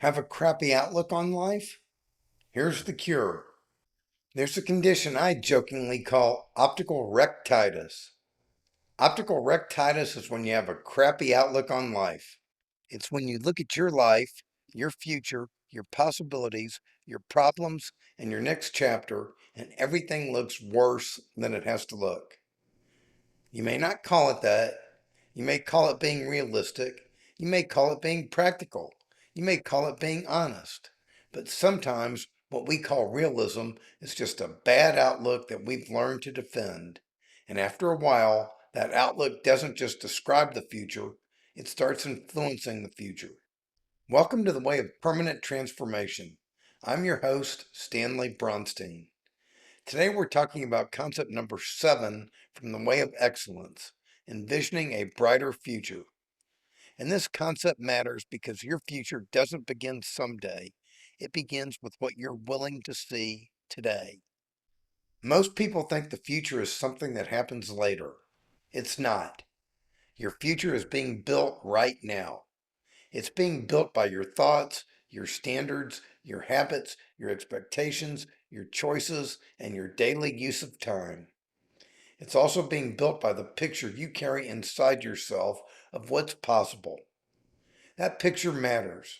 Have a crappy outlook on life? Here's the cure. There's a condition I jokingly call optical rectitus. Optical rectitus is when you have a crappy outlook on life. It's when you look at your life, your future, your possibilities, your problems, and your next chapter, and everything looks worse than it has to look. You may not call it that. You may call it being realistic. You may call it being practical. You may call it being honest. But sometimes what we call realism is just a bad outlook that we've learned to defend. And after a while, that outlook doesn't just describe the future, it starts influencing the future. Welcome to the Way of Permanent Transformation. I'm your host, Stanley Bronstein. Today we're talking about concept number 7 from the Way of Excellence, envisioning a brighter future. And this concept matters because your future doesn't begin someday. It begins with what you're willing to see today. Most people think the future is something that happens later. It's not. Your future is being built right now. It's being built by your thoughts, your standards, your habits, your expectations, your choices, and your daily use of time. It's also being built by the picture you carry inside yourself of what's possible. That picture matters.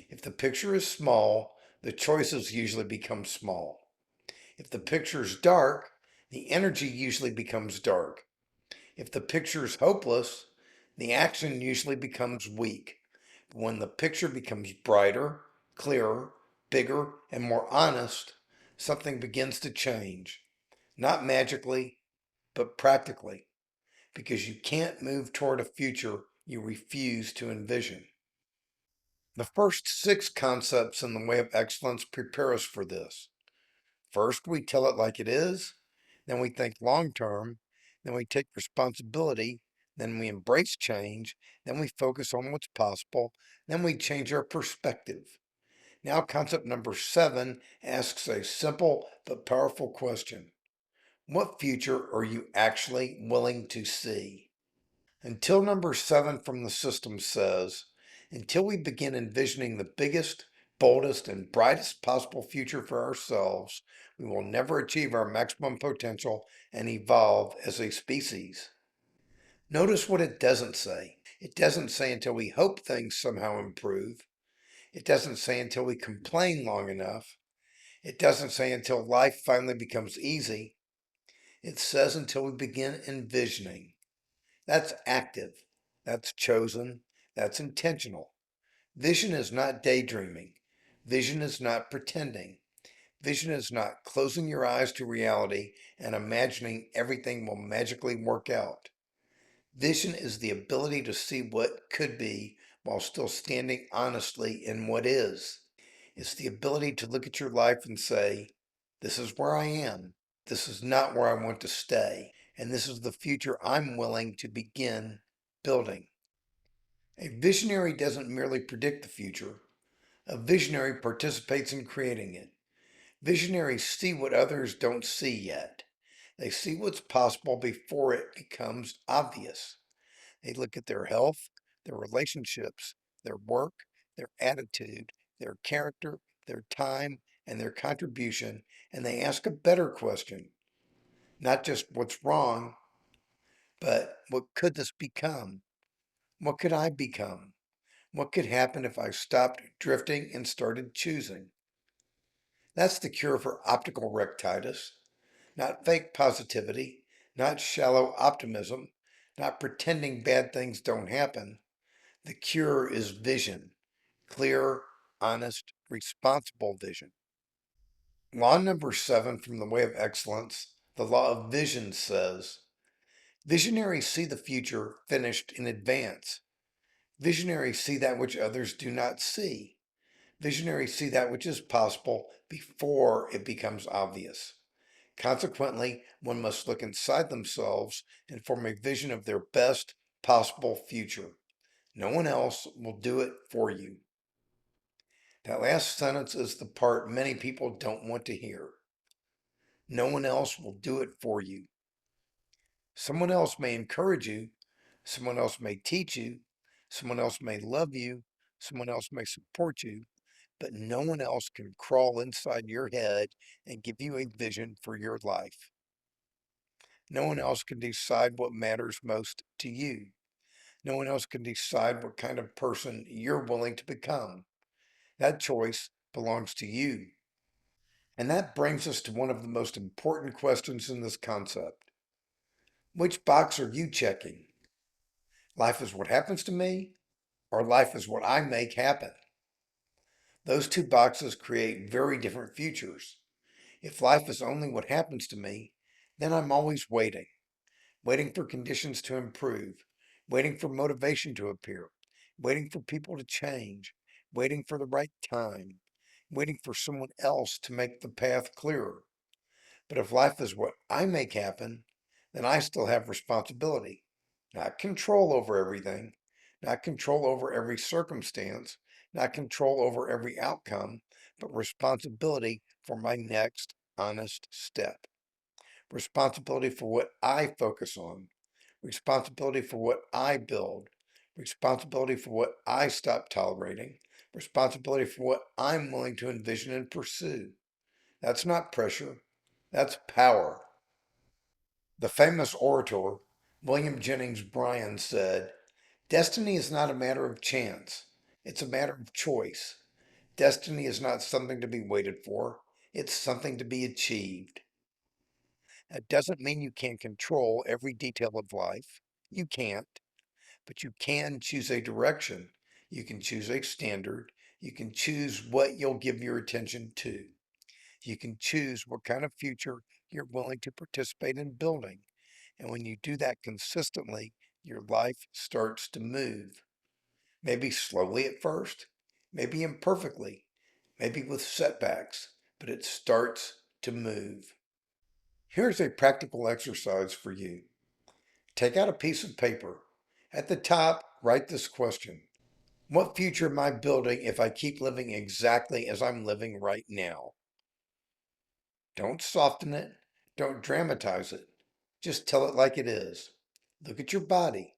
If the picture is small, the choices usually become small. If the picture is dark, the energy usually becomes dark. If the picture is hopeless, the action usually becomes weak. But when the picture becomes brighter, clearer, bigger, and more honest, something begins to change. Not magically, but practically, because you can't move toward a future you refuse to envision. The first 6 concepts in the Way of Excellence prepare us for this. First, we tell it like it is, then we think long term, then we take responsibility, then we embrace change, then we focus on what's possible, then we change our perspective. Now, concept number 7 asks a simple but powerful question. What future are you actually willing to see? Until number 7 from the system says, until we begin envisioning the biggest, boldest, and brightest possible future for ourselves, we will never achieve our maximum potential and evolve as a species. Notice what it doesn't say. It doesn't say until we hope things somehow improve. It doesn't say until we complain long enough. It doesn't say until life finally becomes easy. It says until we begin envisioning. That's active. That's chosen. That's intentional. Vision is not daydreaming. Vision is not pretending. Vision is not closing your eyes to reality and imagining everything will magically work out. Vision is the ability to see what could be while still standing honestly in what is. It's the ability to look at your life and say, this is where I am. This is not where I want to stay. And this is the future I'm willing to begin building. A visionary doesn't merely predict the future. A visionary participates in creating it. Visionaries see what others don't see yet. They see what's possible before it becomes obvious. They look at their health, their relationships, their work, their attitude, their character, their time, and their contribution, and they ask a better question. Not just what's wrong, but what could this become? What could I become? What could happen if I stopped drifting and started choosing? That's the cure for optical rectitus. Not fake positivity, not shallow optimism, not pretending bad things don't happen. The cure is vision. Clear, honest, responsible vision. Law number 7 from the Way of Excellence, the law of vision says, visionaries see the future finished in advance. Visionaries see that which others do not see. Visionaries see that which is possible before it becomes obvious. Consequently, one must look inside themselves and form a vision of their best possible future. No one else will do it for you. That last sentence is the part many people don't want to hear. No one else will do it for you. Someone else may encourage you. Someone else may teach you. Someone else may love you. Someone else may support you. but no one else can crawl inside your head and give you a vision for your life. No one else can decide what matters most to you. No one else can decide what kind of person you're willing to become. That choice belongs to you. And that brings us to one of the most important questions in this concept. Which box are you checking? Life is what happens to me, or life is what I make happen? Those two boxes create very different futures. If life is only what happens to me, then I'm always waiting, waiting for conditions to improve, waiting for motivation to appear, waiting for people to change, waiting for the right time, waiting for someone else to make the path clearer. But if life is what I make happen, then I still have responsibility. Not control over everything, not control over every circumstance, not control over every outcome, but responsibility for my next honest step. Responsibility for what I focus on, responsibility for what I build, responsibility for what I stop tolerating, responsibility for what I'm willing to envision and pursue. That's not pressure, that's power. The famous orator, William Jennings Bryan, said, "Destiny is not a matter of chance, it's a matter of choice. Destiny is not something to be waited for, it's something to be achieved." That doesn't mean you can't control every detail of life. You can't, but you can choose a direction. You can choose a standard. You can choose what you'll give your attention to. You can choose what kind of future you're willing to participate in building. And when you do that consistently, your life starts to move. Maybe slowly at first, maybe imperfectly, maybe with setbacks, but it starts to move. Here's a practical exercise for you. Take out a piece of paper. At the top, write this question. What future am I building if I keep living exactly as I'm living right now? Don't soften it. Don't dramatize it. Just tell it like it is. Look at your body.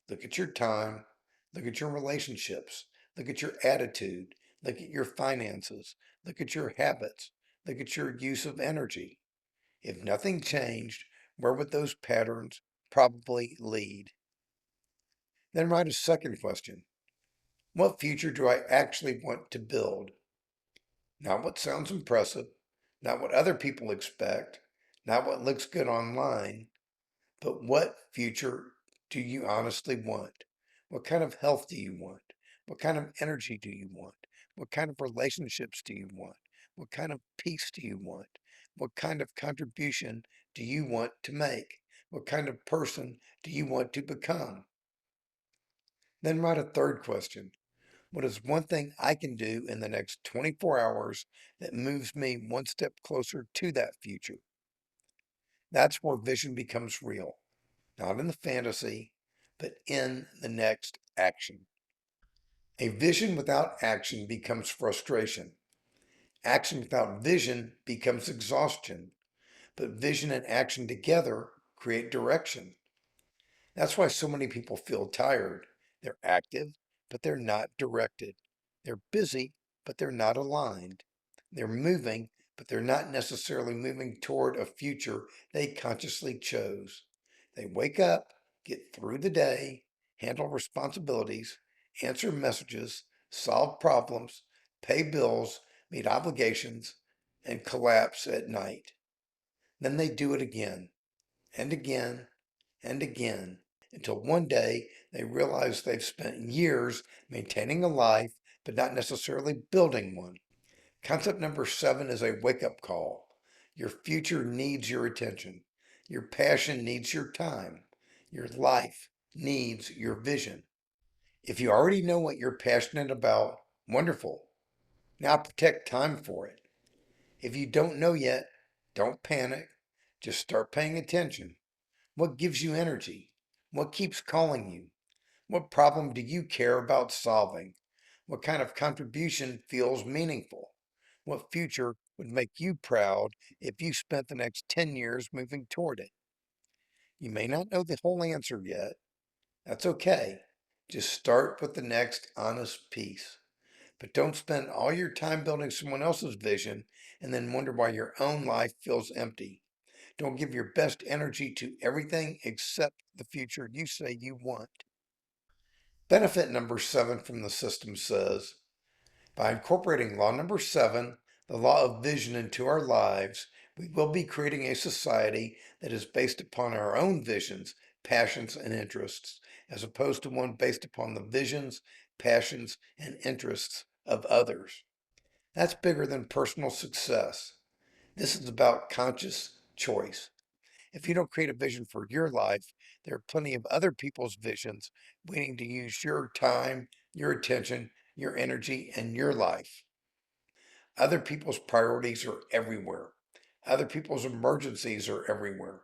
Look at your time. Look at your relationships. Look at your attitude. Look at your finances. Look at your habits. Look at your use of energy. If nothing changed, where would those patterns probably lead? Then write a second question. What future do I actually want to build? Not what sounds impressive, not what other people expect, not what looks good online, but what future do you honestly want? What kind of health do you want? What kind of energy do you want? What kind of relationships do you want? What kind of peace do you want? What kind of contribution do you want to make? What kind of person do you want to become? Then write a third question. What is one thing I can do in the next 24 hours that moves me one step closer to that future? That's where vision becomes real, not in the fantasy, but in the next action. A vision without action becomes frustration. Action without vision becomes exhaustion, but vision and action together create direction. That's why so many people feel tired. They're active, but they're not directed. They're busy, but they're not aligned. They're moving, but they're not necessarily moving toward a future they consciously chose. They wake up, get through the day, handle responsibilities, answer messages, solve problems, pay bills, meet obligations, and collapse at night. Then they do it again and again and again until one day they realize they've spent years maintaining a life, but not necessarily building one. Concept number 7 is a wake up call. Your future needs your attention. Your passion needs your time. Your life needs your vision. If you already know what you're passionate about, wonderful. Now protect time for it. If you don't know yet, don't panic. Just start paying attention. What gives you energy? What keeps calling you? What problem do you care about solving? What kind of contribution feels meaningful? What future would make you proud if you spent the next 10 years moving toward it? You may not know the whole answer yet. That's okay. Just start with the next honest piece. But don't spend all your time building someone else's vision and then wonder why your own life feels empty. Don't give your best energy to everything except the future you say you want. Benefit number 7 from the system says, by incorporating law number 7, the law of vision, into our lives, we will be creating a society that is based upon our own visions, passions, and interests, as opposed to one based upon the visions, passions, and interests of others. That's bigger than personal success. This is about conscious choice. If you don't create a vision for your life, there are plenty of other people's visions waiting to use your time, your attention, your energy, and your life. Other people's priorities are everywhere. Other people's emergencies are everywhere.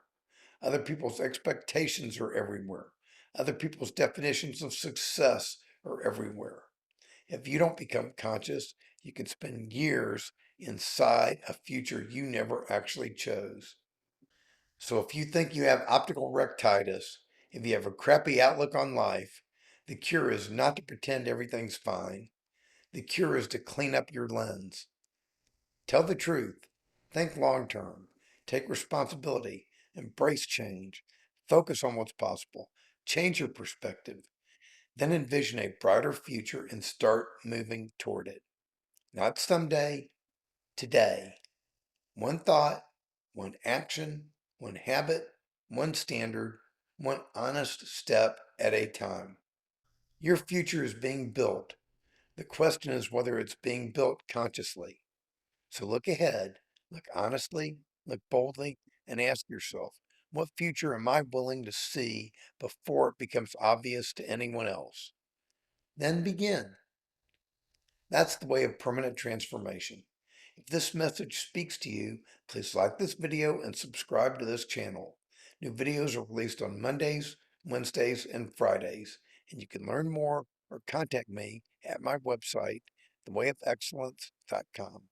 Other people's expectations are everywhere. Other people's definitions of success are everywhere. If you don't become conscious, you can spend years inside a future you never actually chose. So if you think you have optical rectitus, if you have a crappy outlook on life, the cure is not to pretend everything's fine. The cure is to clean up your lens. Tell the truth. Think long term. Take responsibility. Embrace change. Focus on what's possible. Change your perspective. Then envision a brighter future and start moving toward it. Not someday, today. One thought, one action, one habit, one standard, one honest step at a time. Your future is being built. The question is whether it's being built consciously. So look ahead, look honestly, look boldly, and ask yourself, what future am I willing to see before it becomes obvious to anyone else? Then begin. That's the way of permanent transformation. If this message speaks to you, please like this video and subscribe to this channel. New videos are released on Mondays, Wednesdays, and Fridays, and you can learn more or contact me at my website, thewayofexcellence.com.